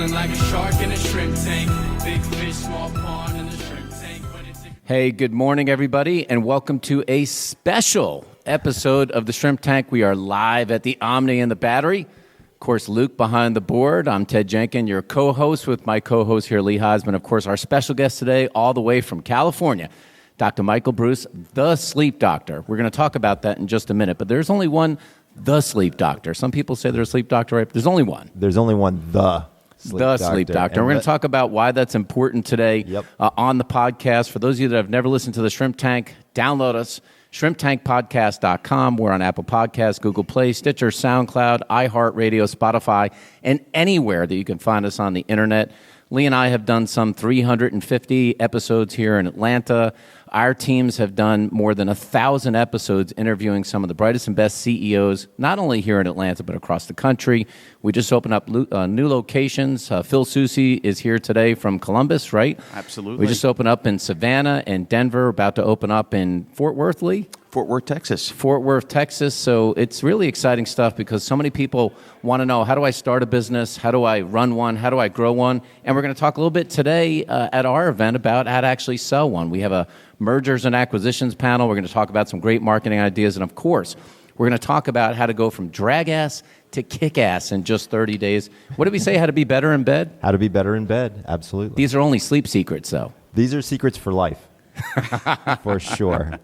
Feeling like a shark in a shrimp tank. Big fish, small pond in the shrimp tank. Hey, good morning, everybody, and welcome to a special episode of the Shrimp Tank. We are live at the Omni and the Battery. Of course, Luke behind the board. I'm Ted Jenkins, your co-host with my co-host here, Lee Heisman. Of course, our special guest today, all the way from California, Dr. Michael Breus, the sleep doctor. We're going to talk about that in just a minute, but there's only one, the sleep doctor. Some people say they're a sleep doctor, right? There's only one. There's only one, the sleep doctor. We're going to talk about why that's important today on the podcast. For those of you that have never listened to the Shrimp Tank, download us, shrimptankpodcast.com. We're on Apple Podcasts, Google Play, Stitcher, SoundCloud, iHeartRadio, Spotify, and anywhere that you can find us on the internet. Lee and I have done some 350 episodes here in Atlanta. Our teams have done more than 1,000 episodes interviewing some of the brightest and best CEOs, not only here in Atlanta, but across the country. We just opened up new locations. Phil Soucy is here today from Columbus, right? Absolutely. We just opened up in Savannah and Denver, about to open up in Fort Worth, Lee? Fort Worth, Texas. Fort Worth, Texas. So it's really exciting stuff because so many people want to know, how do I start a business? How do I run one? How do I grow one? And we're going to talk a little bit today at our event about how to actually sell one. We have a mergers and acquisitions panel. We're going to talk about some great marketing ideas. And of course, we're going to talk about how to go from drag ass to kick ass in just 30 days. What did we say? How to be better in bed? How to be better in bed. Absolutely. These are only sleep secrets, though. These are secrets for life. For sure.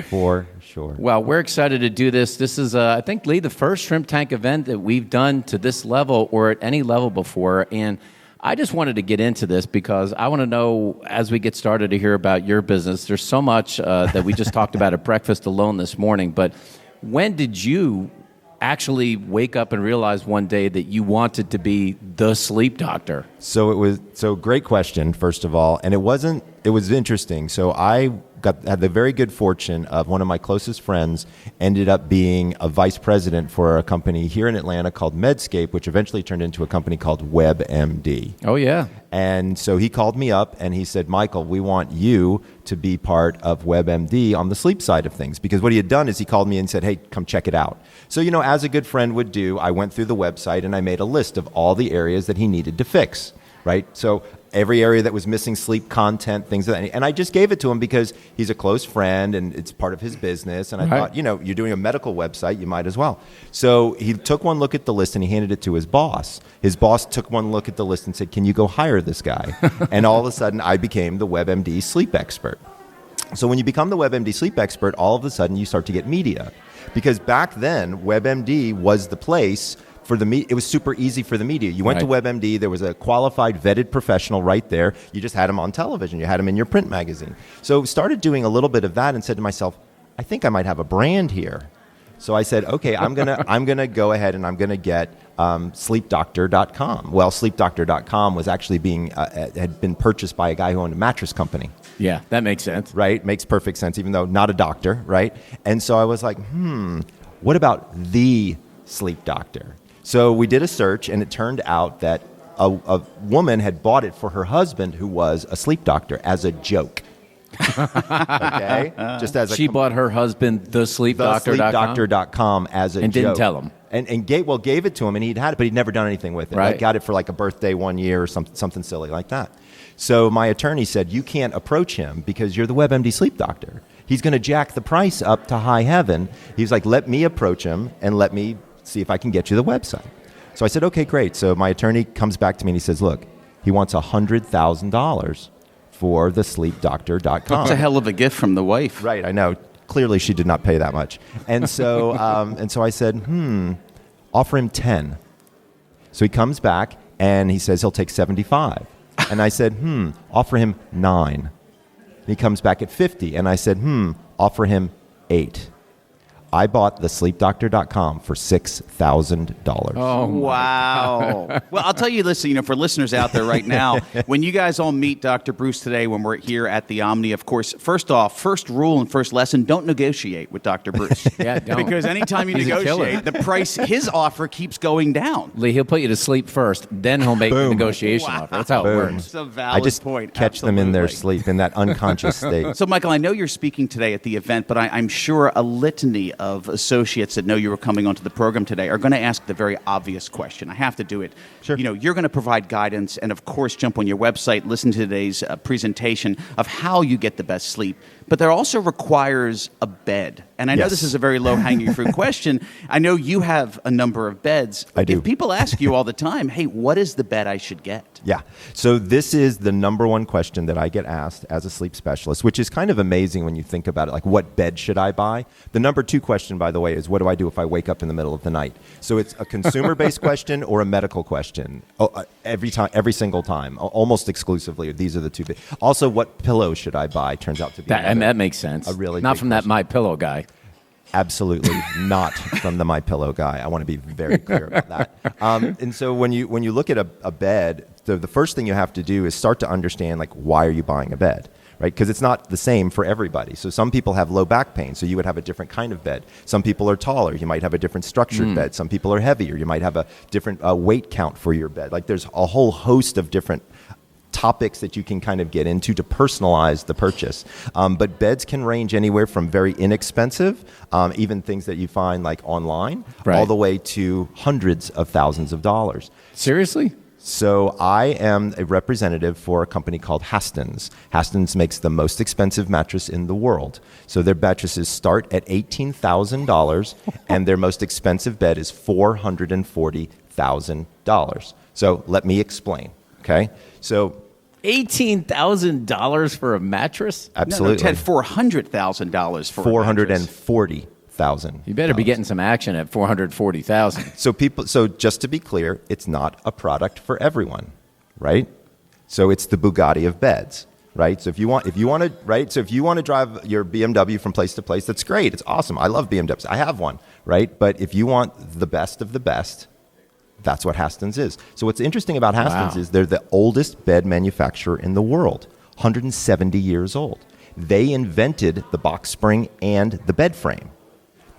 For sure. Well, we're excited to do this. This is, I think, Lee, the first Shrimp Tank event that we've done to this level or at any level before. And I just wanted to get into this because I want to know, as we get started, to hear about your business. There's so much that we just talked about at breakfast alone this morning. But when did you actually wake up and realize one day that you wanted to be the sleep doctor? So great question, first of all. And it was interesting. So I had the very good fortune of one of my closest friends ended up being a vice president for a company here in Atlanta called Medscape, which eventually turned into a company called WebMD. Oh, yeah. And so he called me up and he said, Michael, we want you to be part of WebMD on the sleep side of things. Because what he had done is he called me and said, hey, come check it out. So, as a good friend would do, I went through the website and I made a list of all the areas that he needed to fix, right? So every area that was missing sleep content, things of that. And I just gave it to him because he's a close friend and it's part of his business. And I thought, you're doing a medical website, you might as well. So he took one look at the list and he handed it to his boss. His boss took one look at the list and said, can you go hire this guy? And all of a sudden I became the WebMD sleep expert. So when you become the WebMD sleep expert, all of a sudden you start to get media. Because back then, WebMD was the place for the media. It was super easy for the media. You went to WebMD, there was a qualified, vetted professional right there. You just had him on television. You had him in your print magazine. So started doing a little bit of that and said to myself, I think I might have a brand here. So I said, okay, I'm gonna go ahead and I'm gonna get sleepdoctor.com. Well, sleepdoctor.com was actually had been purchased by a guy who owned a mattress company. Yeah, that makes sense. Right, makes perfect sense, even though not a doctor, right? And so I was like, what about the sleep doctor? So we did a search, and it turned out that a woman had bought it for her husband, who was a sleep doctor, as a joke. Okay, just as she bought her husband the sleepdoctor.com as a and joke. Didn't tell him. And gave it to him, and he'd had it, but he'd never done anything with it. Right. Like got it for like a birthday one year or something silly like that. So my attorney said, you can't approach him because you're the WebMD sleep doctor. He's going to jack the price up to high heaven. He's like, let me approach him and let me see if I can get you the website. So I said, okay, great. So my attorney comes back to me and he says, look, he wants $100,000 for the sleepdoctor.com. That's a hell of a gift from the wife. Right, I know. Clearly she did not pay that much. And so I said, offer him 10. So he comes back and he says he'll take 75. And I said, offer him 9. And he comes back at 50. And I said, offer him 8. I bought the sleepdoctor.com for $6,000. Oh, wow. Well, I'll tell you, listen, for listeners out there right now, when you guys all meet Dr. Breus today, when we're here at the Omni, of course, first rule and first lesson, don't negotiate with Dr. Breus. Yeah, don't. Because anytime you negotiate, the price, his offer keeps going down. Lee, he'll put you to sleep first, then he'll make the negotiation offer. That's how it works. That's a valid I just point. catch them in their sleep, in that unconscious state. So, Michael, I know you're speaking today at the event, but I'm sure a litany of associates that know you were coming onto the program today are going to ask the very obvious question. I have to do it. Sure. You're going to provide guidance and, of course, jump on your website, listen to today's presentation of how you get the best sleep. But there also requires a bed. And I know Yes. this is a very low-hanging fruit question. I know you have a number of beds. I do. If people ask you all the time, hey, what is the bed I should get? Yeah. So this is the number one question that I get asked as a sleep specialist, which is kind of amazing when you think about it. Like, what bed should I buy? The number two question, by the way, is what do I do if I wake up in the middle of the night? So it's a consumer-based question or a medical question. Every single time, almost exclusively. These are the two. Also, what pillow should I buy? Turns out to be That makes sense. A really not big from that question. My Pillow guy. Absolutely not from the My Pillow guy. I want to be very clear about that. And so when you look at a bed, the first thing you have to do is start to understand, like, why are you buying a bed, right? Because it's not the same for everybody. So some people have low back pain, so you would have a different kind of bed. Some people are taller, you might have a different structured bed. Some people are heavier, you might have a different weight count for your bed. Like, there's a whole host of different topics that you can kind of get into to personalize the purchase. But beds can range anywhere from very inexpensive, even things that you find like online, Right. all the way to hundreds of thousands of dollars. Seriously? So I am a representative for a company called Haston's. Haston's makes the most expensive mattress in the world. So their mattresses start at $18,000 and their most expensive bed is $440,000. So let me explain, okay? So $18,000 for a mattress? absolutely. No, Ted, $400,000 for a mattress. $440,000. You better be getting some action at $440,000. So just to be clear, it's not a product for everyone, right? So it's the Bugatti of beds, right? So if you want to, right? So if you want to drive your BMW from place to place, that's great. It's awesome. I love BMWs. I have one, right? But if you want the best of the best, that's what Haston's is. So what's interesting about Haston's is they're the oldest bed manufacturer in the world, 170 years old. They invented the box spring and the bed frame.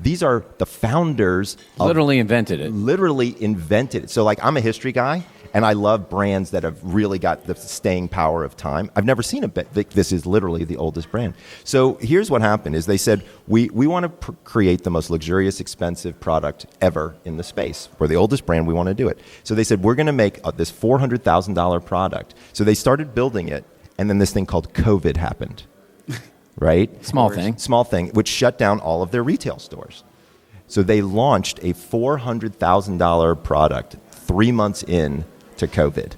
These are the founders of Literally invented it. literally invented it. So, like, I'm a history guy, and I love brands that have really got the staying power of time. I've never seen a bed. This is literally the oldest brand. So here's what happened is they said, we want to create the most luxurious, expensive product ever in the space. We're the oldest brand. We want to do it. So they said, we're going to make this $400,000 product. So they started building it, and then this thing called COVID happened. Right? Small thing. Which shut down all of their retail stores. So they launched a $400,000 product 3 months in to COVID,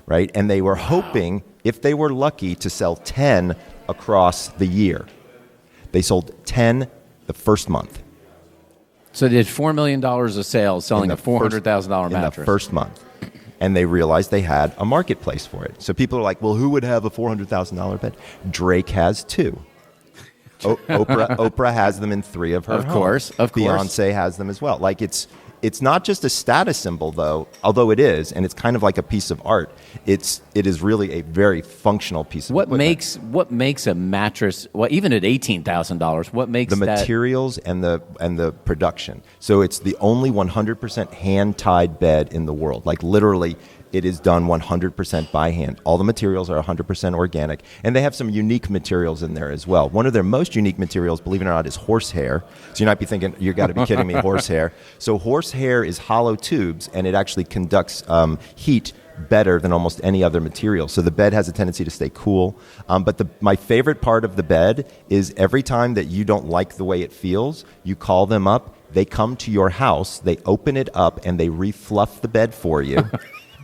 right? And they were hoping, if they were lucky, to sell 10 across the year. They sold 10 the first month. So they did $4 million of sales selling a In the first- $400,000 mattress. In the first month. And they realized they had a marketplace for it. So people are like, well, who would have a $400,000 bed? Drake has 2. Oprah has them in 3 of her Of course, homes. of course. Beyonce has them as well. Like, it's not just a status symbol, though, although it is, and it's kind of like a piece of art. It is really a very functional piece of What equipment. makes a mattress? Well, even at $18,000, what makes The that? materials and the production. So it's the only 100% hand-tied bed in the world. Like, literally, it is done 100% by hand. All the materials are 100% organic, and they have some unique materials in there as well. One of their most unique materials, believe it or not, is horsehair. So you might be thinking, you got to be kidding me, horsehair. So horsehair is hollow tubes, and it actually conducts heat better than almost any other material. So the bed has a tendency to stay cool. But my favorite part of the bed is every time that you don't like the way it feels, you call them up, they come to your house, they open it up, and they refluff the bed for you.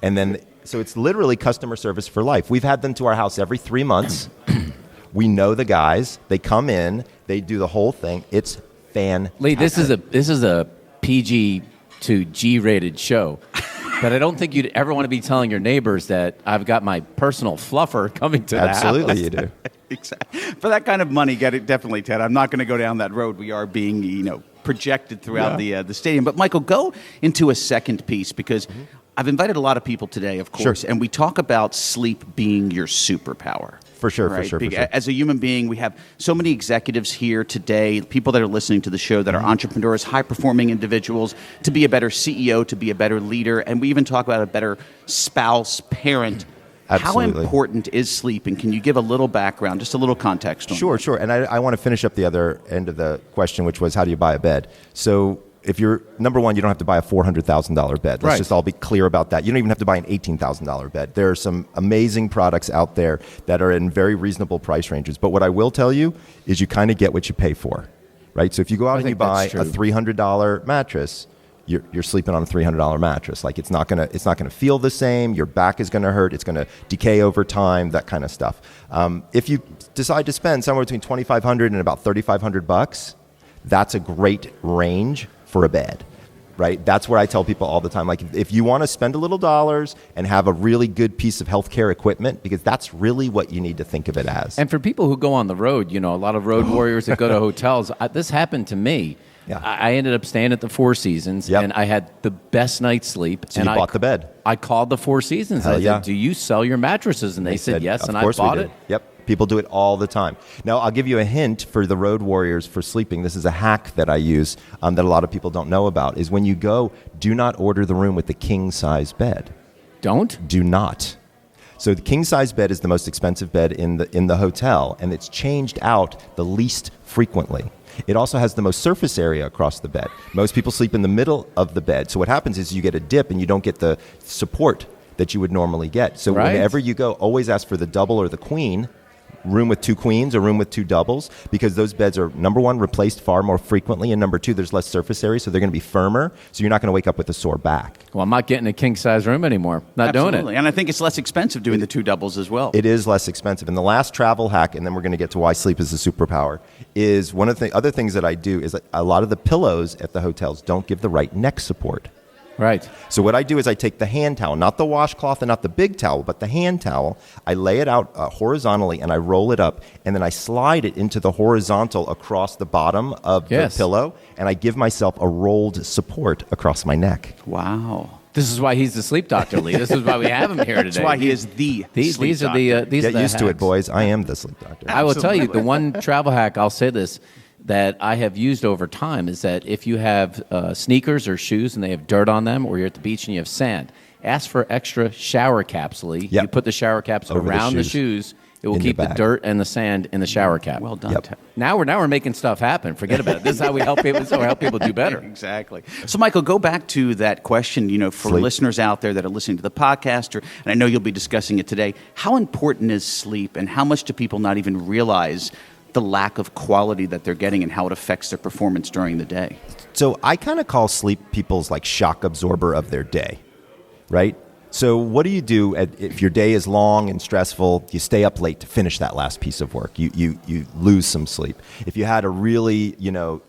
And then, so it's literally customer service for life. We've had them to our house every 3 months. We know the guys. They come in. They do the whole thing. It's fantastic. Lee, this is a PG to G rated show. But I don't think you'd ever want to be telling your neighbors that I've got my personal fluffer coming to the house. Absolutely, you do. Exactly. For that kind of money, get it definitely, Ted. I'm not going to go down that road. We are being, projected throughout the stadium. But Michael, go into a second piece because I've invited a lot of people today, of course, Sure. and we talk about sleep being your superpower. For sure, right? for sure. As a human being, we have so many executives here today, people that are listening to the show that are entrepreneurs, high-performing individuals, to be a better CEO, to be a better leader, and we even talk about a better spouse, parent. Absolutely. How important is sleep? And can you give a little background, just a little context on Sure, that? sure. And I want to finish up the other end of the question, which was how do you buy a bed? So if you're, number one, you don't have to buy a $400,000 bed. Let's just all be clear about that. You don't even have to buy an $18,000 bed. There are some amazing products out there that are in very reasonable price ranges. But what I will tell you is you kind of get what you pay for, right? So if you go out and you buy a $300 mattress, you're sleeping on a $300 mattress. Like it's not gonna feel the same. Your back is gonna hurt. It's gonna decay over time. That kind of stuff. If you decide to spend somewhere between $2,500 and about $3,500, that's a great range for a bed, right? That's what I tell people all the time. Like if you want to spend a little dollars and have a really good piece of healthcare equipment, because that's really what you need to think of it as. And for people who go on the road, a lot of road warriors that go to hotels, this happened to me. Yeah. I ended up staying at the Four Seasons, and I had the best night's sleep. So you bought the bed. I called the Four Seasons. I said, do you sell your mattresses? And they said yes, and I bought it. Yep. People do it all the time. Now, I'll give you a hint for the road warriors for sleeping. This is a hack that I use that a lot of people don't know about, is when you go, do not order the room with the king-size bed. Don't? Do not. So the king-size bed is the most expensive bed in the hotel, and it's changed out the least frequently. It also has the most surface area across the bed. Most people sleep in the middle of the bed. So what happens is you get a dip and you don't get the support that you would normally get. So whenever you go, always ask for the double or the queen, room with two queens or room with two doubles, because those beds are, number one, replaced far more frequently, and number two, there's less surface area, so they're going to be firmer, so you're not going to wake up with a sore back. Well, I'm not getting a king-size room anymore. Not doing it. And I think it's less expensive doing the two doubles as well. It is less expensive. And the last travel hack, and then we're going to get to why sleep is a superpower, is one of the other things that I do is a lot of the pillows at the hotels don't give the right neck support. Right. So what I do is I take the hand towel, not the washcloth and not the big towel, but the hand towel. I lay it out horizontally and I roll it up, and then I slide it into the horizontal across the bottom of the pillow, and I give myself a rolled support across my neck. Wow. This is why he's the sleep doctor, Lee. This is why we have him here today. That's why he is the sleep these doctor. Are the Get used hacks. to it, boys. I am the sleep doctor. I will tell you, the one travel hack, I'll say this, that I have used over time is that if you have sneakers or shoes and they have dirt on them, or you're at the beach and you have sand, ask for extra shower caps, Lee. Yep. You put the shower caps Over around the the shoes. It will In keep the the bag. dirt and the sand in the shower cap. Well done. Yep. Now we're making stuff happen. Forget about it. This is how we help people. This is how we help people do better. Exactly. So, Michael, go back to that question, for Sleep. listeners out there that are listening to the podcast, and I know you'll be discussing it today. How important is sleep, and how much do people not even realize the lack of quality that they're getting and how it affects their performance during the day? So I kind of call sleep people's like shock absorber of their day, right? So what do you do if your day is long and stressful? You stay up late to finish that last piece of work. You lose some sleep. If you had a really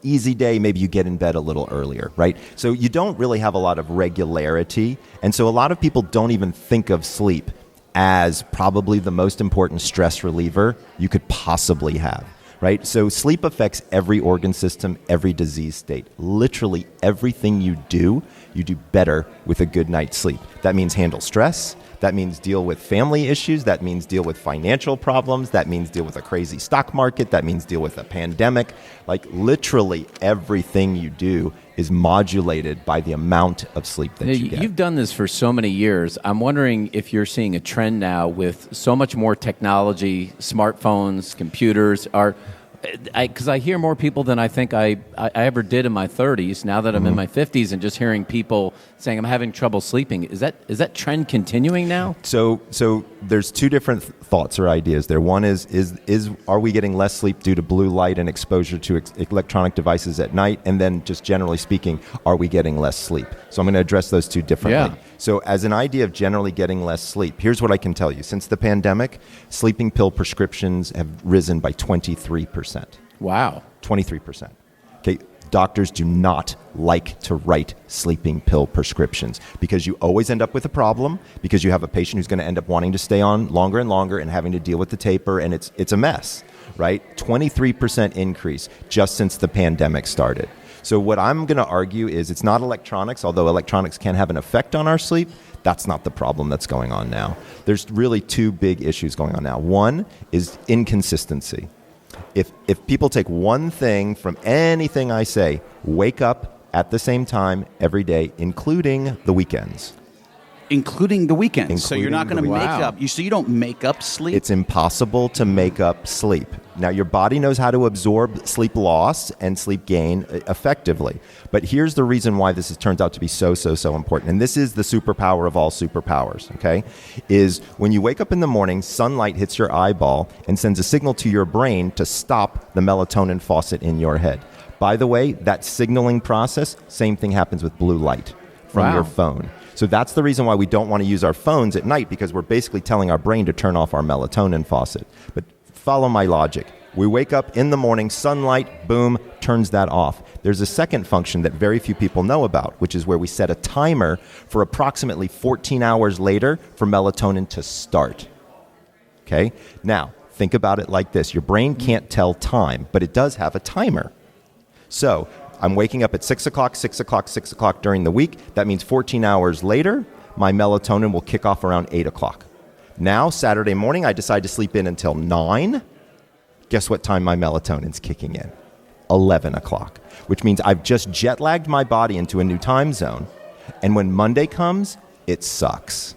easy day, maybe you get in bed a little earlier, right? So you don't really have a lot of regularity, and so a lot of people don't even think of sleep as probably the most important stress reliever you could possibly have, right? So sleep affects every organ system, every disease state. Literally everything you do better with a good night's sleep. That means handle stress. That means deal with family issues. That means deal with financial problems. That means deal with a crazy stock market. That means deal with a pandemic. Like literally everything you do is modulated by the amount of sleep that you get. You've done this for so many years. I'm wondering if you're seeing a trend now with so much more technology, smartphones, computers. Because I hear more people than I think I ever did in my 30s. Now that I'm in my 50s, and just hearing people saying I'm having trouble sleeping, is that trend continuing now? So there's two different thoughts or ideas there. One is are we getting less sleep due to blue light and exposure to electronic devices at night? And then just generally speaking, are we getting less sleep? So I'm going to address those two differently. Yeah. So as an idea of generally getting less sleep, here's what I can tell you. Since the pandemic, sleeping pill prescriptions have risen by 23%. Wow. 23%. Okay. Doctors do not like to write sleeping pill prescriptions because you always end up with a problem, because you have a patient who's going to end up wanting to stay on longer and longer and having to deal with the taper, and it's a mess, right? 23% increase just since the pandemic started. So what I'm going to argue is it's not electronics, although electronics can have an effect on our sleep. That's not the problem that's going on now. There's really two big issues going on now. One is inconsistency. If people take one thing from anything I say, wake up at the same time every day, including the weekends. Including the weekends. So you're not going to Including make the up. So you don't make up sleep? It's impossible to make up sleep. Now, your body knows how to absorb sleep loss and sleep gain effectively. But here's the reason why this turns out to be so important. And this is the superpower of all superpowers, okay? Is when you wake up in the morning, sunlight hits your eyeball and sends a signal to your brain to stop the melatonin faucet in your head. By the way, that signaling process, same thing happens with blue light from your phone. So that's the reason why we don't want to use our phones at night, because we're basically telling our brain to turn off our melatonin faucet. But follow my logic. We wake up in the morning, sunlight, boom, turns that off. There's a second function that very few people know about, which is where we set a timer for approximately 14 hours later for melatonin to start. Okay? Now, think about it like this. Your brain can't tell time, but it does have a timer. So I'm waking up at 6 o'clock during the week. That means 14 hours later, my melatonin will kick off around 8 o'clock. Now, Saturday morning, I decide to sleep in until 9. Guess what time my melatonin's kicking in? 11 o'clock, which means I've just jet lagged my body into a new time zone. And when Monday comes, it sucks.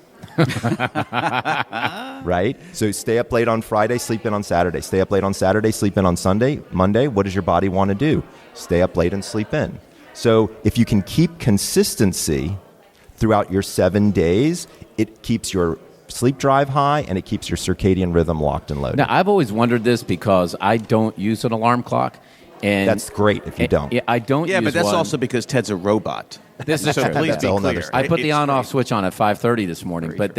Right? So stay up late on Friday, sleep in on Saturday. Stay up late on Saturday, sleep in on Sunday. Monday, what does your body want to do? Stay up late and sleep in. So if you can keep consistency throughout your 7 days, it keeps your sleep drive high and it keeps your circadian rhythm locked and loaded. Now, I've always wondered this because I don't use an alarm clock. And that's great if you don't. Yeah, I don't use but that's one. also because Ted's a robot. This is so true. please That's be a whole clear. nother I put the It's on-off great. switch on at 5:30 this morning, but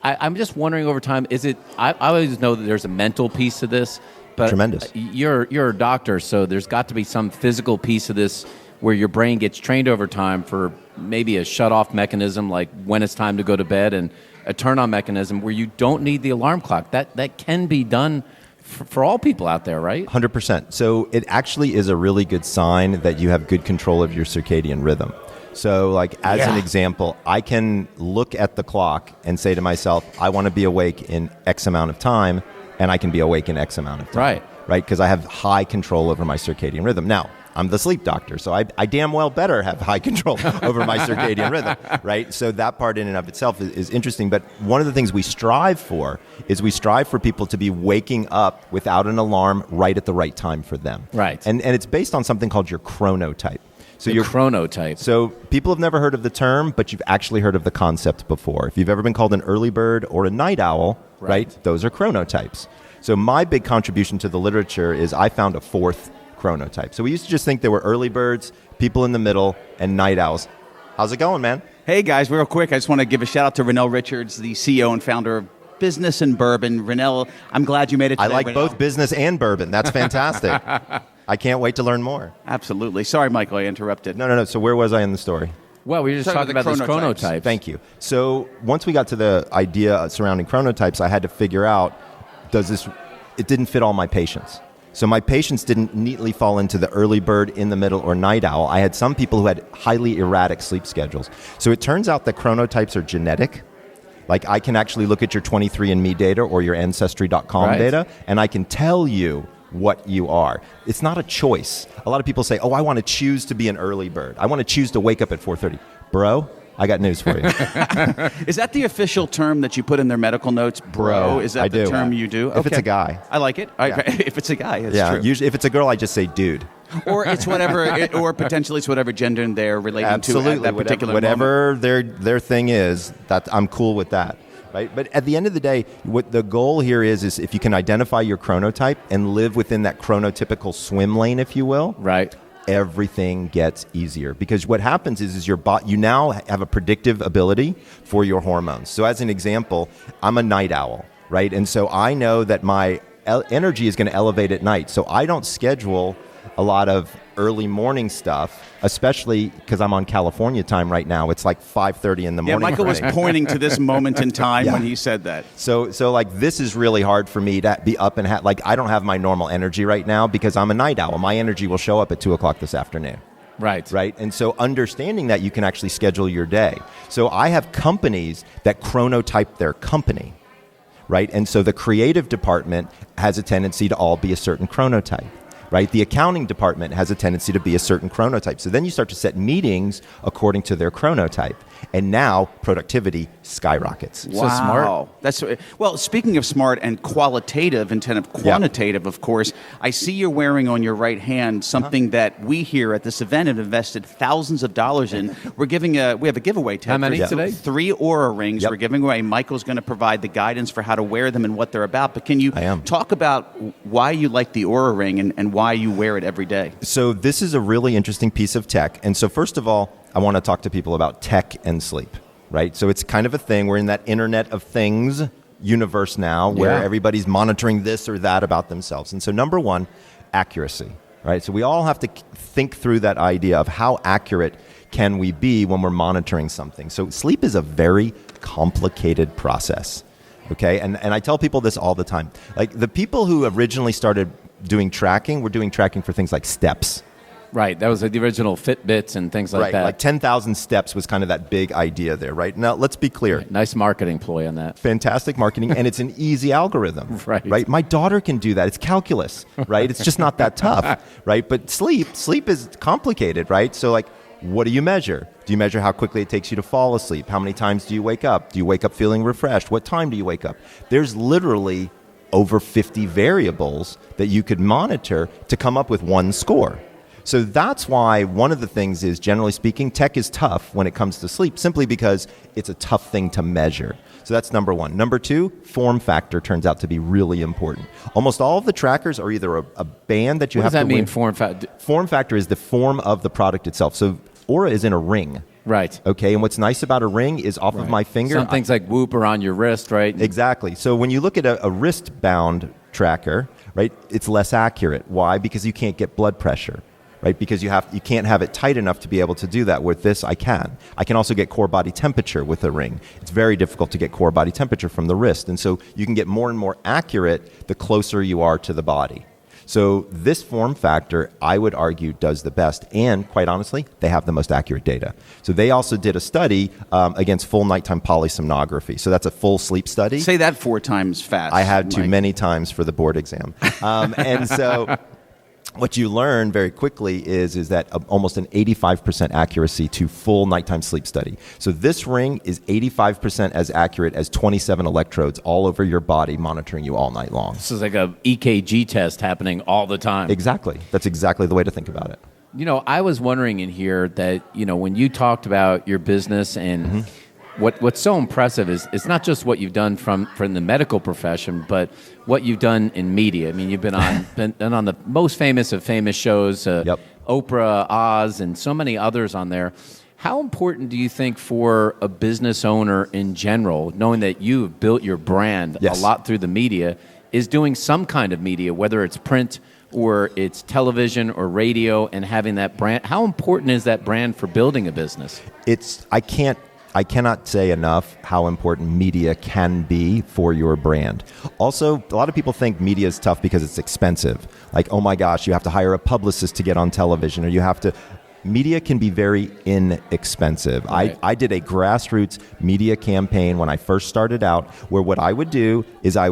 I'm just wondering over time, is it, I always know that there's a mental piece to this, but Tremendous. You're a doctor, so there's got to be some physical piece of this where your brain gets trained over time for maybe a shut-off mechanism, like when it's time to go to bed, and a turn-on mechanism where you don't need the alarm clock. That can be done for all people out there, right? 100%. So it actually is a really good sign that you have good control of your circadian rhythm. So like as an example, I can look at the clock and say to myself, I want to be awake in X amount of time, and I can be awake in X amount of time. Right? Because I have high control over my circadian rhythm. Now, I'm the sleep doctor, so I damn well better have high control over my circadian rhythm, right? So that part in and of itself is interesting. But one of the things we strive for is we strive for people to be waking up without an alarm right at the right time for them. Right. And it's based on something called your chronotype. So your chronotype. So people have never heard of the term, but you've actually heard of the concept before. If you've ever been called an early bird or a night owl, right? Those are chronotypes. So my big contribution to the literature is I found a fourth chronotype. So we used to just think there were early birds, people in the middle, and night owls. How's it going, man? Hey, guys, real quick, I just want to give a shout out to Rennell Richards, the CEO and founder of Business and Bourbon. Rennell, I'm glad you made it today. I like Rennell. both business and bourbon. That's fantastic. I can't wait to learn more. Absolutely. Sorry, Michael, I interrupted. No. So where was I in the story? Well, we were just talking about this chronotype. Thank you. So once we got to the idea surrounding chronotypes, I had to figure out, it didn't fit all my patients. So my patients didn't neatly fall into the early bird, in the middle, or night owl. I had some people who had highly erratic sleep schedules. So it turns out that chronotypes are genetic. Like I can actually look at your 23andMe data or your Ancestry.com data, and I can tell you what you are. It's not a choice. A lot of people say, I want to choose to be an early bird. I want to choose to wake up at 4:30. Bro, I got news for you. Is that the official term that you put in their medical notes, bro? Is that I the do. term you do? If it's a guy. I like it. If it's a guy, it's true. Usually if it's a girl, I just say dude. Or it's whatever, or potentially it's whatever gender they're relating to at that particular whatever moment. their thing is, that I'm cool with that. Right? But at the end of the day, what the goal here is if you can identify your chronotype and live within that chronotypical swim lane, if you will, right, everything gets easiyour. Because what happens is your you now have a predictive ability for your hormones. So as an example, I'm a night owl, right? And so I know that my energy is going to elevate at night. So I don't schedule a lot of early morning stuff, especially because I'm on California time right now. It's like 5:30 in the morning. Yeah, Michael was pointing to this moment in time Yeah. when he said that. So like this is really hard for me to be up and like I don't have my normal energy right now because I'm a night owl. My energy will show up at 2:00 this afternoon. Right. And so understanding that you can actually schedule your day. So I have companies that chronotype their company, right? And so the creative department has a tendency to all be a certain chronotype. right? The accounting department has a tendency to be a certain chronotype. So then you start to set meetings according to their chronotype. And now productivity skyrockets. So smart. That's well. Speaking of smart and qualitative instead of quantitative, of course, I see you're wearing on your right hand something that we here at this event have invested thousands of dollars in. We have a giveaway. Ted, How many today? 3 Aura rings. We're giving away. Michael's going to provide the guidance for how to wear them and what they're about. But can you talk about why you like the Aura ring and why you wear it every day? So this is a really interesting piece of tech. And so first of all, I want to talk to people about tech and sleep, right? So it's kind of a thing. We're in that Internet of Things universe now where everybody's monitoring this or that about themselves. And so number one, accuracy, right? So we all have to think through that idea of how accurate can we be when we're monitoring something. So sleep is a very complicated process, okay? And I tell people this all the time. Like the people who originally started doing tracking were doing tracking for things like steps. Right, that was the original Fitbits and things like that. Like 10,000 steps was kind of that big idea there, right? Now, let's be clear. Nice marketing ploy on that. Fantastic marketing, and it's an easy algorithm, right? My daughter can do that. It's calculus, right? It's just not that tough, right? But sleep is complicated, right? So, like, what do you measure? Do you measure how quickly it takes you to fall asleep? How many times do you wake up? Do you wake up feeling refreshed? What time do you wake up? There's literally over 50 variables that you could monitor to come up with one score. So that's why one of the things is, generally speaking, tech is tough when it comes to sleep, simply because it's a tough thing to measure. So that's number one. Number two, form factor turns out to be really important. Almost all of the trackers are either a band that you have to wear. What does that mean, form factor? Form factor is the form of the product itself. So Aura is in a ring. Right. Okay, and what's nice about a ring is off of my finger. Some things like Whoop are on your wrist, right? Exactly. So when you look at a wrist-bound tracker, right, it's less accurate. Why? Because you can't get blood pressure. Right, because you can't have it tight enough to be able to do that. With this, I can. I can also get core body temperature with a ring. It's very difficult to get core body temperature from the wrist, and so you can get more and more accurate the closer you are to the body. So this form factor, I would argue, does the best, and quite honestly, they have the most accurate data. So they also did a study against full nighttime polysomnography. So that's a full sleep study. Say that 4 times fast. I had to many times for the board exam, and so. What you learn very quickly is that almost an 85% accuracy to full nighttime sleep study. So this ring is 85% as accurate as 27 electrodes all over your body monitoring you all night long. This is like a EKG test happening all the time. Exactly. That's exactly the way to think about it. You know, I was wondering in here that, you know, when you talked about your business and what's so impressive is it's not just what you've done from the medical profession, but what you've done in media. I mean, you've been on the most famous of famous shows, Oprah, Oz, and so many others on there. How important do you think for a business owner in general, knowing that you've built your brand a lot through the media, is doing some kind of media, whether it's print or it's television or radio, and having that brand? How important is that brand for building a business? I cannot say enough how important media can be for your brand. Also, a lot of people think media is tough because it's expensive. Like, oh my gosh, you have to hire a publicist to get on television, or you have to... Media can be very inexpensive. Right. I did a grassroots media campaign when I first started out, where what I would do is I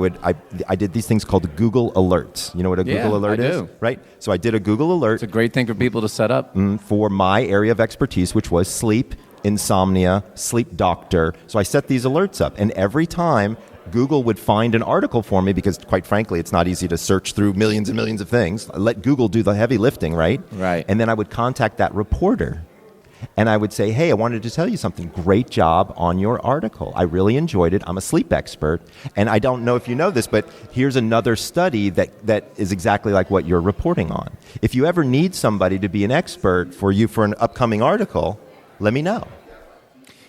did these things called Google Alerts. You know what a Google Alert is? Right? So I did a Google Alert. It's a great thing for people to set up. For my area of expertise, which was sleep, insomnia, sleep doctor. So I set these alerts up, and every time Google would find an article for me, because quite frankly, it's not easy to search through millions and millions of things. Let Google do the heavy lifting, right? Right. And then I would contact that reporter, and I would say, hey, I wanted to tell you something. Great job on your article. I really enjoyed it. I'm a sleep expert, and I don't know if you know this, but here's another study that is exactly like what you're reporting on. If you ever need somebody to be an expert for you for an upcoming article, let me know.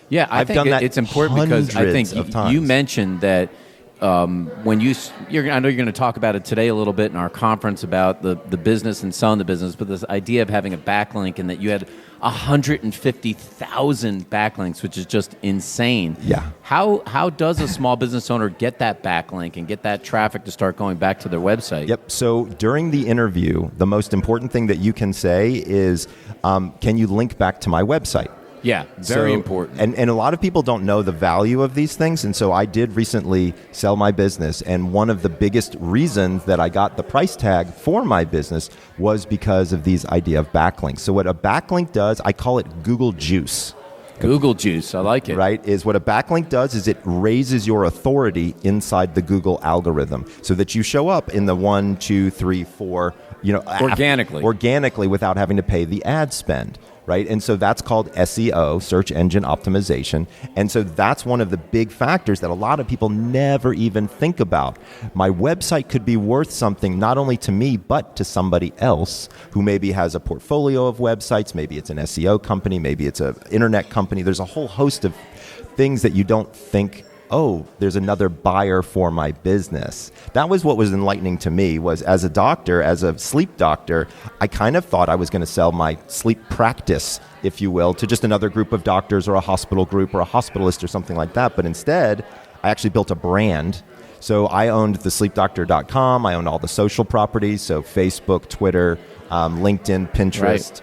Yeah, I think it's important because I think you mentioned that when I know you're going to talk about it today a little bit in our conference about the business and selling the business, but this idea of having a backlink, and that you had 150,000 backlinks, which is just insane. Yeah. How does a small business owner get that backlink and get that traffic to start going back to their website? Yep. So during the interview, the most important thing that you can say is, can you link back to my website? Yeah, very important. And a lot of people don't know the value of these things. And so I did recently sell my business. And one of the biggest reasons that I got the price tag for my business was because of these idea of backlinks. So what a backlink does, I call it Google Juice. Google Juice, I like it. Right, is what a backlink does is it raises your authority inside the Google algorithm so that you show up in the 1, 2, 3, 4, organically without having to pay the ad spend. Right, and so that's called SEO, search engine optimization. And so that's one of the big factors that a lot of people never even think about. My website could be worth something not only to me, but to somebody else who maybe has a portfolio of websites. Maybe it's an SEO company, maybe it's an internet company. There's a whole host of things that you don't think, oh, there's another buyer for my business. That was what was enlightening to me, was as a doctor, as a sleep doctor, I kind of thought I was going to sell my sleep practice, if you will, to just another group of doctors or a hospital group or a hospitalist or something like that. But instead, I actually built a brand. So I owned thesleepdoctor.com. I owned all the social properties, so Facebook, Twitter, LinkedIn, Pinterest,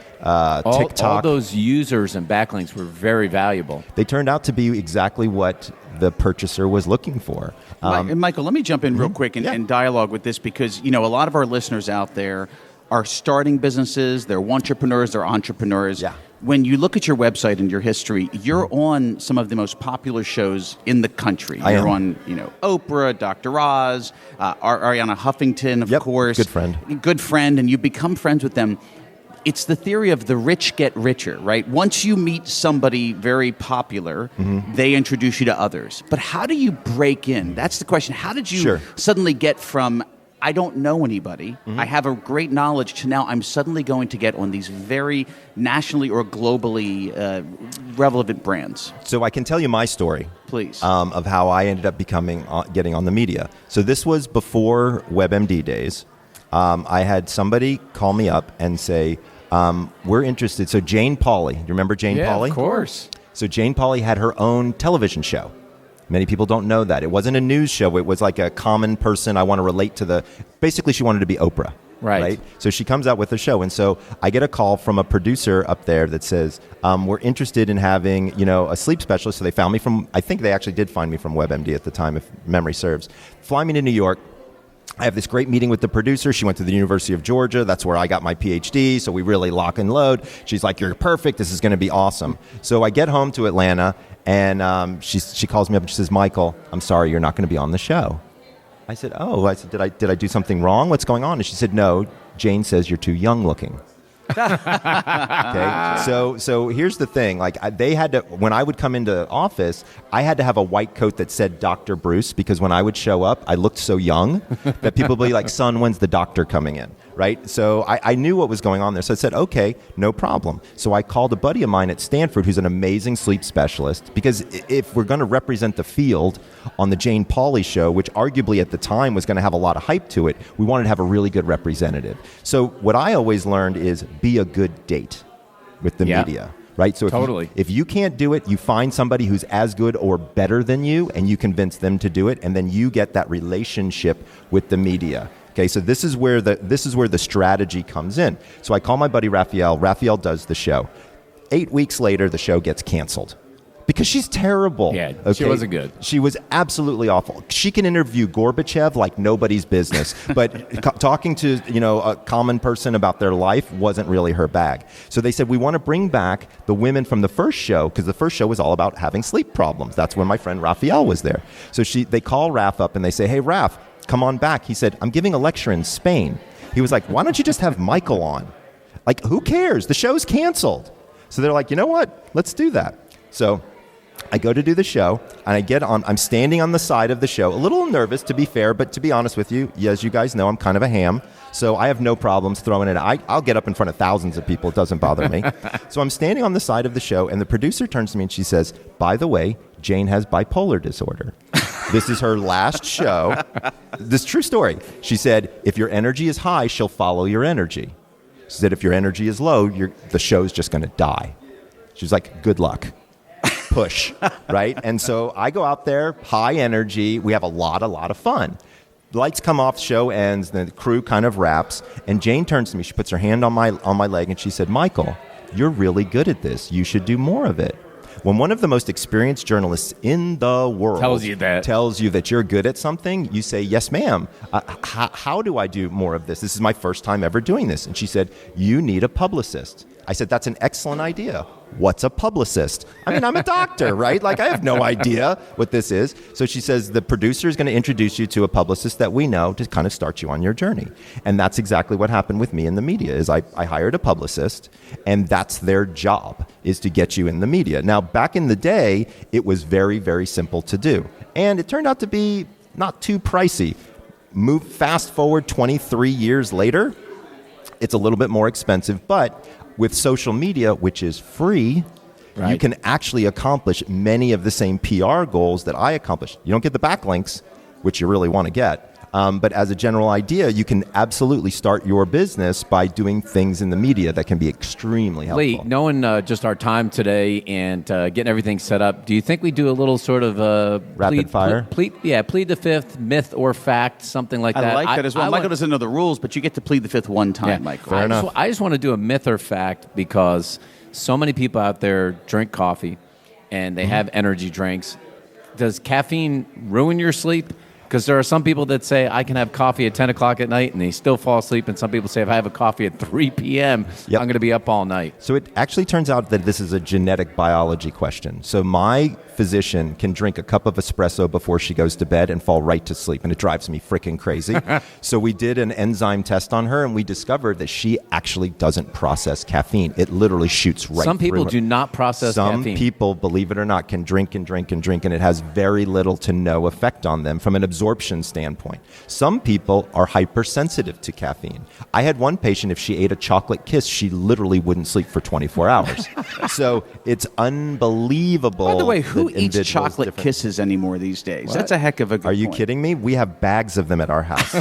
TikTok. All those users and backlinks were very valuable. They turned out to be exactly what the purchaser was looking for. Michael, let me jump in real quick and dialogue with this, because a lot of our listeners out there are starting businesses, they're entrepreneurs, they're entrepreneurs. Yeah. When you look at your website and your history, you're on some of the most popular shows in the country. You're on, Oprah, Dr. Oz, Ariana Huffington, of course. Good friend, and you become friends with them. It's the theory of the rich get richer, right? Once you meet somebody very popular, they introduce you to others. But how do you break in? That's the question. How did you suddenly get from, I don't know anybody, I have a great knowledge, to now I'm suddenly going to get on these very nationally or globally relevant brands? So I can tell you my story. Please. Of how I ended up getting on the media. So this was before WebMD days. I had somebody call me up and say, we're interested. So Jane Pauley, you remember Jane Pauley? Yeah, of course. So Jane Pauley had her own television show. Many people don't know that. It wasn't a news show. It was like a common person. I want to relate to basically she wanted to be Oprah. Right. So she comes out with a show. And so I get a call from a producer up there that says, we're interested in having, a sleep specialist. So they found me I think they actually did find me from WebMD at the time, if memory serves. Fly me to New York. I have this great meeting with the producer. She went to the University of Georgia. That's where I got my PhD. So we really lock and load. She's like, you're perfect. This is going to be awesome. So I get home to Atlanta, and she calls me up and she says, Michael, I'm sorry, you're not going to be on the show. I said, did I do something wrong? What's going on? And she said, no, Jane says you're too young looking. Okay, so here's the thing. They had to, when I would come into office, I had to have a white coat that said Dr. Breus, because when I would show up, I looked so young that people would be like, son, when's the doctor coming in? Right? So I knew what was going on there. So I said, okay, no problem. So I called a buddy of mine at Stanford who's an amazing sleep specialist, because if we're going to represent the field on the Jane Pauley show, which arguably at the time was going to have a lot of hype to it, we wanted to have a really good representative. So what I always learned is be a good date with the media. Right? So if you can't do it, you find somebody who's as good or better than you, and you convince them to do it, and then you get that relationship with the media. Okay, so this is where the strategy comes in. So I call my buddy Raphael. Raphael does the show. 8 weeks later, the show gets canceled because she's terrible. Yeah, she wasn't good. She was absolutely awful. She can interview Gorbachev like nobody's business, but talking to a common person about their life wasn't really her bag. So they said, we want to bring back the women from the first show, because the first show was all about having sleep problems. That's when my friend Raphael was there. So they call Raph up and they say, hey, Raph, come on back. He said, I'm giving a lecture in Spain. He was like, why don't you just have Michael on? Like, who cares? The show's canceled. So they're like, you know what? Let's do that. So I go to do the show, and I get on. I'm standing on the side of the show, a little nervous, to be fair, but to be honest with you, as you guys know, I'm kind of a ham. So I have no problems throwing it. I'll get up in front of thousands of people. It doesn't bother me. So I'm standing on the side of the show, and the producer turns to me and she says, by the way, Jane has bipolar disorder. This is her last show. This is a true story. She said, if your energy is high, she'll follow your energy. She said, if your energy is low, the show's just going to die. She's like, good luck. Push, right? And so I go out there, high energy. We have a lot of fun. The lights come off, show ends, the crew kind of wraps, and Jane turns to me. She puts her hand on my leg, and she said, Michael, you're really good at this. You should do more of it. When one of the most experienced journalists in the world tells you that you're good at something, you say, yes, ma'am. How do I do more of this? This is my first time ever doing this. And she said, you need a publicist. I said, that's an excellent idea. What's a publicist? I mean, I'm a doctor, right? Like, I have no idea what this is. So she says, the producer is going to introduce you to a publicist that we know to kind of start you on your journey. And that's exactly what happened with me in the media, is I hired a publicist, and that's their job, is to get you in the media. Now, back in the day, it was very, very simple to do. And it turned out to be not too pricey. Fast forward 23 years later, it's a little bit more expensive, but with social media, which is free, you can actually accomplish many of the same PR goals that I accomplished. You don't get the backlinks, which you really want to get. But as a general idea, you can absolutely start your business by doing things in the media that can be extremely helpful. Lee, knowing just our time today and getting everything set up, do you think we do a little sort of rapid fire? Plead the fifth, myth or fact, something like that. I like that as well. Michael doesn't know the rules, but you get to plead the fifth one time, Michael. Fair enough. I just want to do a myth or fact because so many people out there drink coffee and they have energy drinks. Does caffeine ruin your sleep? Because there are some people that say, I can have coffee at 10 o'clock at night, and they still fall asleep. And some people say, if I have a coffee at 3 p.m., I'm going to be up all night. So it actually turns out that this is a genetic biology question. So my physician can drink a cup of espresso before she goes to bed and fall right to sleep, and it drives me freaking crazy. So we did an enzyme test on her, and we discovered that she actually doesn't process caffeine. It literally shoots right through her. Some people do not process caffeine. Some people, believe it or not, can drink and drink and drink, and it has very little to no effect on them from an absorption standpoint. Some people are hypersensitive to caffeine. I had one patient, if she ate a chocolate kiss, she literally wouldn't sleep for 24 hours. So it's unbelievable. By the way, who eats chocolate kisses anymore these days? What? That's a heck of a good Are you point. kidding me? We have bags of them at our house.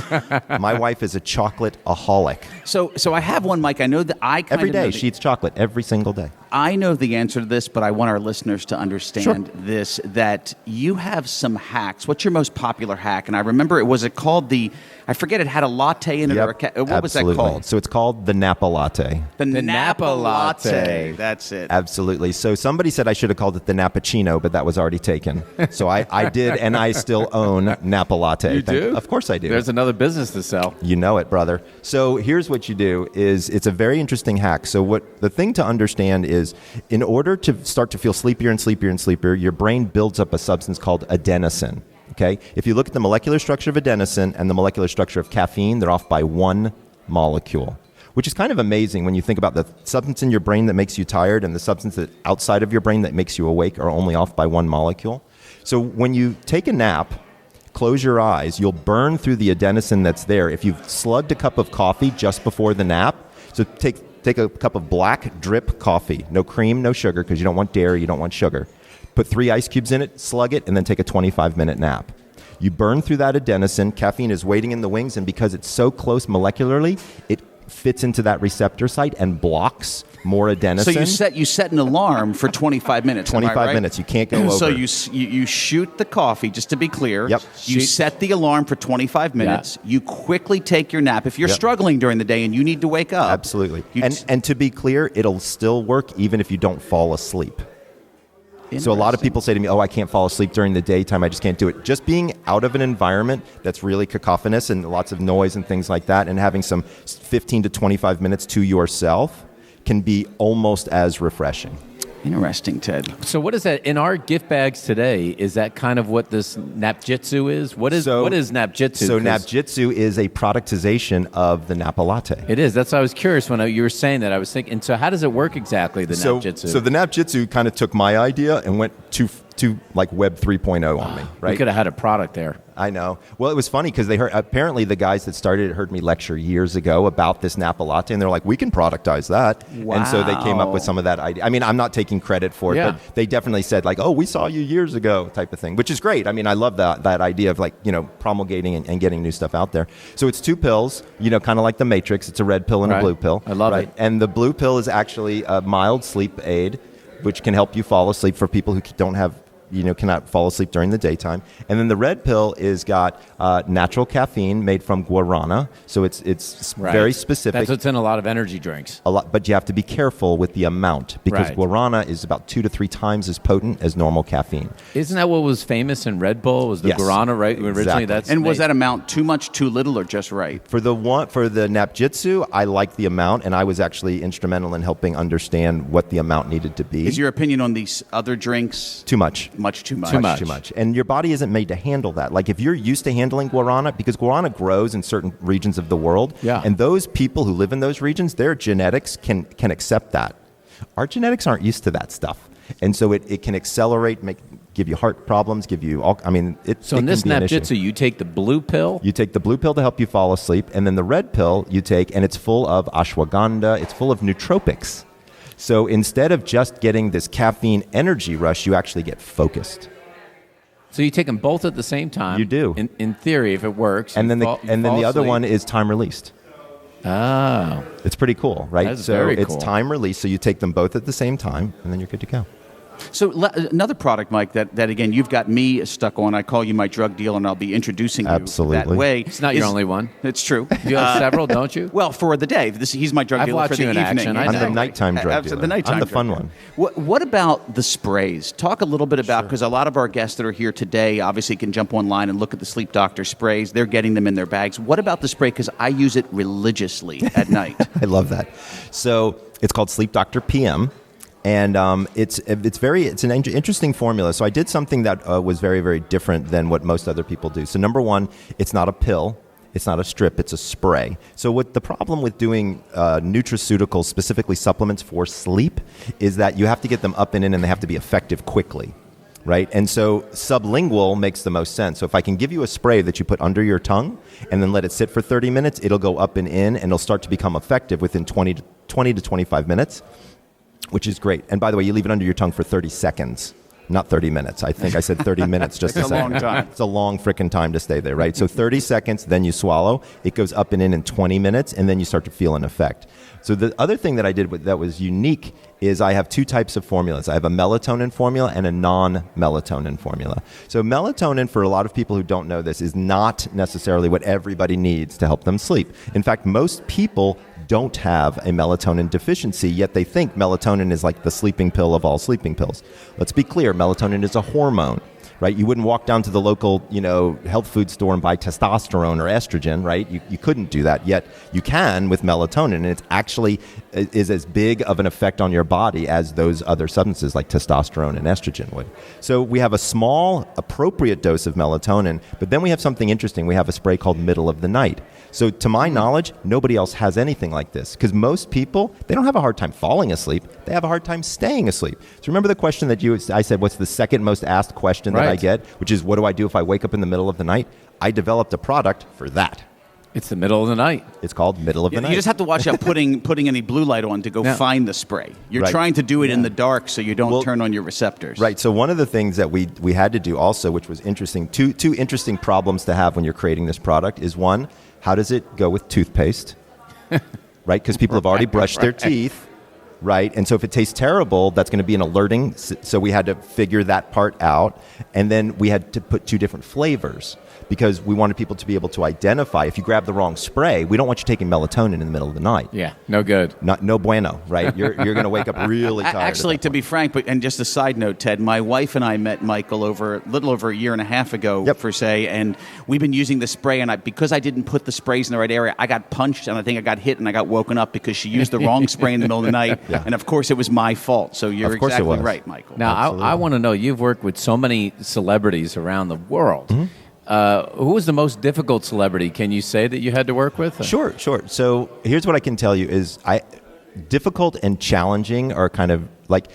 My wife is a chocolate-aholic. So I have one, Mike. I know that I kind every of day know she eats chocolate every single day. I know the answer to this, but I want our listeners to understand this, that you have some hacks. What's your most popular hack? And I remember, was it called I forget, it had a latte in it. Yep, or what was that called? So it's called the Napa Latte. The Napa Latte. That's it. Absolutely. So somebody said I should have called it the Nappuccino, but that was already taken. So I did, and I still own Napa Latte. You do? Of course I do. There's another business to sell. You know it, brother. So here's what you do, is it's a very interesting hack. So the thing to understand is, in order to start to feel sleepier and sleepier and sleepier, your brain builds up a substance called adenosine. Okay? If you look at the molecular structure of adenosine and the molecular structure of caffeine, they're off by one molecule, which is kind of amazing when you think about the substance in your brain that makes you tired and the substance outside of your brain that makes you awake are only off by one molecule. So when you take a nap, close your eyes, you'll burn through the adenosine that's there. If you've slugged a cup of coffee just before the nap, so take a cup of black drip coffee, no cream, no sugar, because you don't want dairy, you don't want sugar. Put 3 ice cubes in it, slug it, and then take a 25-minute nap. You burn through that adenosine. Caffeine is waiting in the wings, and because it's so close molecularly, it fits into that receptor site and blocks more adenosine. So you set an alarm for 25 minutes. 25 minutes. You can't go over. So you shoot the coffee, just to be clear. Yep. You set the alarm for 25 minutes. Yeah. You quickly take your nap. If you're struggling during the day and you need to wake up. Absolutely. And to be clear, it'll still work even if you don't fall asleep. So a lot of people say to me, I can't fall asleep during the daytime. I just can't do it. Just being out of an environment that's really cacophonous and lots of noise and things like that, and having some 15 to 25 minutes to yourself can be almost as refreshing. Interesting, Ted. So what is that in our gift bags today? Is that kind of what this NapJitsu is? What is NapJitsu? So NapJitsu is a productization of the Napa Latte. It is. That's why I was curious when you were saying that. I was thinking, so how does it work exactly, the NapJitsu? So the NapJitsu kind of took my idea and went to like Web 3.0 on me, right? We could have had a product there. I know. Well, it was funny because apparently the guys that started it heard me lecture years ago about this Napa Latte, and they're like, we can productize that. Wow. And so they came up with some of that idea. I mean, I'm not taking credit for it, but they definitely said like, we saw you years ago type of thing, which is great. I mean, I love that idea of like, promulgating and getting new stuff out there. So it's 2 pills, kind of like the Matrix. It's a red pill and a blue pill. I love it. And the blue pill is actually a mild sleep aid, which can help you fall asleep for people who don't have cannot fall asleep during the daytime. And then the red pill is got natural caffeine made from guarana, so it's very specific. That's what's in a lot of energy drinks. A lot, but you have to be careful with the amount because guarana is about 2 to 3 times as potent as normal caffeine. Isn't that what was famous in Red Bull? Was the guarana, right? Originally, Exactly. And was that amount too much, too little, or just right? For the NapJitsu, I liked the amount, and I was actually instrumental in helping understand what the amount needed to be. Is your opinion on these other drinks? Too much. Too much. Too much. And your body isn't made to handle that. Like if you're used to handling guarana, because guarana grows in certain regions of the world, and those people who live in those regions, their genetics can accept that. Our genetics aren't used to that stuff. And so it can accelerate, give you heart problems, give you all, So in this NapJitsu, you take the blue pill? You take the blue pill to help you fall asleep, and then the red pill you take, and it's full of ashwagandha, it's full of nootropics. So instead of just getting this caffeine energy rush, you actually get focused. So you take them both at the same time. You do. In theory, if it works. And then the other one is time released. Oh. It's pretty cool, right? That's so very it's cool. time released, so you take them both at the same time, and then you're good to go. So another product, Mike, that again, you've got me stuck on. I call you my drug dealer, and I'll be introducing you that way. It's not your only one. It's true. You have several, don't you? Well, for the day. He's my drug I've dealer for watched the you in evening. action. I I'm know. the nighttime drug dealer. The nighttime I'm the drug fun dealer. one. What about the sprays? Talk a little bit about, because a lot of our guests that are here today obviously can jump online and look at the Sleep Doctor sprays. They're getting them in their bags. What about the spray? Because I use it religiously at night. I love that. So it's called Sleep Doctor PM. And it's an interesting formula. So I did something that was very, very different than what most other people do. So number one, it's not a pill. It's not a strip. It's a spray. So what the problem with doing nutraceuticals, specifically supplements for sleep, is that you have to get them up and in, and they have to be effective quickly, right? And so sublingual makes the most sense. So if I can give you a spray that you put under your tongue and then let it sit for 30 minutes, it'll go up and in, and it'll start to become effective within 20 to 25 minutes. Which is great. And by the way, you leave it under your tongue for 30 seconds, not 30 minutes. I think I said 30 minutes just It's a long time. It's a long frickin' time to stay there, right? So 30 seconds, then you swallow. It goes up and in 20 minutes, and then you start to feel an effect. So the other thing that I did that was unique is I have 2 types of formulas. I have a melatonin formula and a non-melatonin formula. So melatonin, for a lot of people who don't know this, is not necessarily what everybody needs to help them sleep. In fact, most people don't have a melatonin deficiency, yet they think melatonin is like the sleeping pill of all sleeping pills. Let's be clear, melatonin is a hormone, right? You wouldn't walk down to the local, health food store and buy testosterone or estrogen, right? You couldn't do that, yet you can with melatonin, and it actually is as big of an effect on your body as those other substances like testosterone and estrogen would. So we have a small, appropriate dose of melatonin, but then we have something interesting. We have a spray called Middle of the Night. So to my knowledge, nobody else has anything like this, because most people, they don't have a hard time falling asleep. They have a hard time staying asleep. So remember the question that I said, what's the second most asked question that I get, which is, what do I do if I wake up in the middle of the night? I developed a product for that. It's the middle of the night. It's called Middle of the Night. You just have to watch out putting any blue light on to go find the spray. You're trying to do it in the dark so you don't turn on your receptors. Right. So one of the things that we had to do also, which was interesting, two interesting problems to have when you're creating this product is, one, how does it go with toothpaste? Right? Because people have already brushed their teeth. Right? And so if it tastes terrible, that's going to be an alerting. So we had to figure that part out. And then we had to put 2 different flavors, because we wanted people to be able to identify. If you grab the wrong spray, we don't want you taking melatonin in the middle of the night. Yeah, no good. No bueno, right? You're going to wake up really tired. Actually, to be frank, and just a side note, Ted, my wife and I met Michael a little over a year and a half ago, and we've been using the spray, and because I didn't put the sprays in the right area, I got punched, and I think I got hit, and I got woken up because she used the wrong spray in the middle of the night, and of course it was my fault. So you're exactly right, Michael. Now, I want to know, you've worked with so many celebrities around the world. Mm-hmm. Who was the most difficult celebrity, can you say, that you had to work with? Sure. So here's what I can tell you is difficult and challenging are kind of like,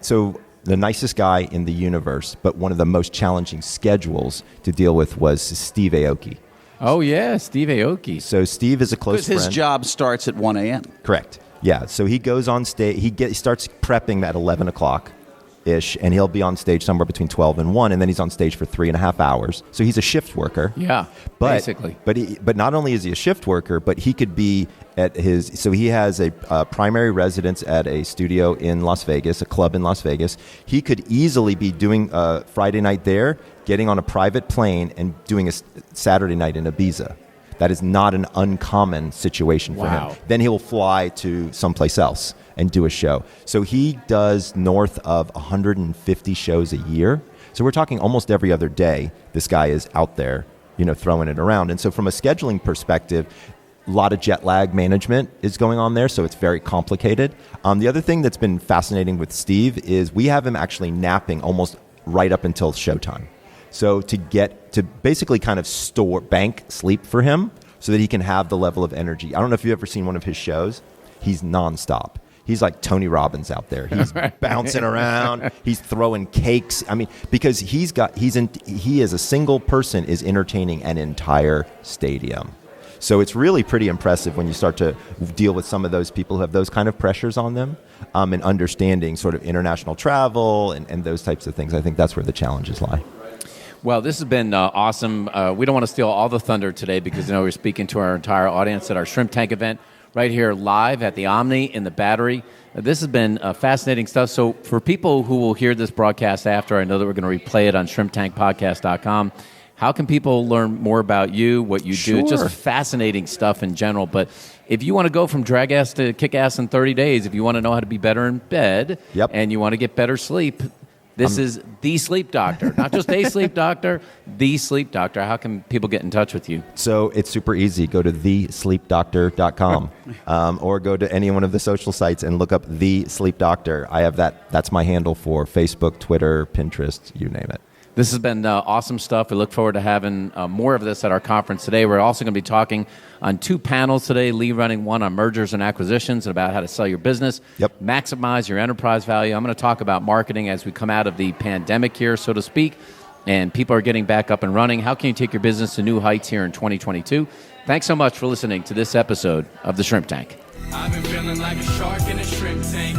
so the nicest guy in the universe, but one of the most challenging schedules to deal with was Steve Aoki. Oh, yeah, Steve Aoki. So Steve is a close friend. Because his job starts at 1 a.m. Correct. Yeah, so he goes on stage, he starts prepping at 11 o'clock ish, and he'll be on stage somewhere between 12 and 1, and then he's on stage for 3.5 hours. So he's a shift worker. Yeah, basically. But not only is he a shift worker, but he could be at his. So he has a primary residence at a studio in Las Vegas, a club in Las Vegas. He could easily be doing Friday night there, getting on a private plane, and doing a Saturday night in Ibiza. That is not an uncommon situation for him. Then he will fly to someplace else and do a show. So he does north of 150 shows a year. So we're talking almost every other day, this guy is out there, throwing it around. And so from a scheduling perspective, a lot of jet lag management is going on there, so it's very complicated. The other thing that's been fascinating with Steve is we have him actually napping almost right up until showtime. So to basically kind of bank sleep for him so that he can have the level of energy. I don't know if you've ever seen one of his shows. He's nonstop. He's like Tony Robbins out there. He's bouncing around. He's throwing cakes. I mean, because he as a single person is entertaining an entire stadium. So it's really pretty impressive when you start to deal with some of those people who have those kind of pressures on them, and understanding sort of international travel and those types of things. I think that's where the challenges lie. Well, this has been awesome. We don't want to steal all the thunder today because we're speaking to our entire audience at our Shrimp Tank event right here live at the Omni in the Battery. This has been fascinating stuff. So for people who will hear this broadcast after, I know that we're going to replay it on shrimptankpodcast.com. How can people learn more about you, what you do? Just fascinating stuff in general. But if you want to go from drag ass to kick ass in 30 days, if you want to know how to be better in bed, and you want to get better sleep, this is The Sleep Doctor. Not just a sleep doctor, The Sleep Doctor. How can people get in touch with you? So it's super easy. Go to thesleepdoctor.com or go to any one of the social sites and look up The Sleep Doctor. I have that. That's my handle for Facebook, Twitter, Pinterest, you name it. This has been awesome stuff. We look forward to having more of this at our conference today. We're also going to be talking on 2 panels today, Lee running one on mergers and acquisitions and about how to sell your business, maximize your enterprise value. I'm going to talk about marketing as we come out of the pandemic here, so to speak, and people are getting back up and running. How can you take your business to new heights here in 2022? Thanks so much for listening to this episode of The Shrimp Tank. I've been feeling like a shark in a shrimp tank.